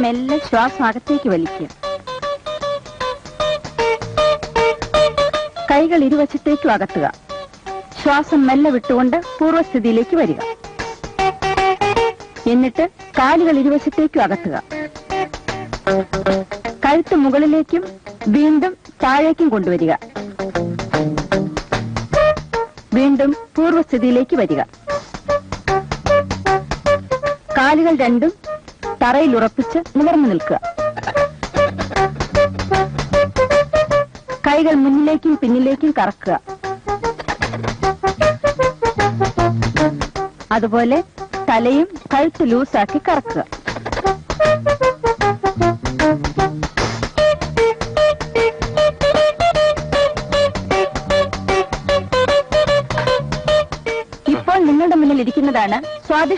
മെല്ലെ ശ്വാസം അകത്തേക്ക് വലിക്കുക. കൈകൾ ഇരുവശത്തേക്കും അകത്തുക. ശ്വാസം മെല്ലെ വിട്ടുകൊണ്ട് പൂർവ്വസ്ഥിതിയിലേക്ക് വരിക. എന്നിട്ട് കാലുകൾ ഇരുവശത്തേക്കും അകത്തുക. കഴുത്ത് മുകളിലേക്കും വീണ്ടും താഴേക്കും കൊണ്ടുവരിക. വീണ്ടും പൂർവ്വസ്ഥിതിയിലേക്ക് വരിക. കാലുകൾ രണ്ടും തറയിൽ ഉറപ്പിച്ച് നിവർന്നു നിൽക്കുക. കൈകൾ മുന്നിലേക്കും പിന്നിലേക്കും കറക്കുക. അതുപോലെ തലയും കഴുത്ത് ലൂസാക്കി കറക്കുക. ഇപ്പോൾ നിങ്ങളുടെ മുന്നിൽ ഇരിക്കുന്നതാണ് സ്വാദിഷ്ട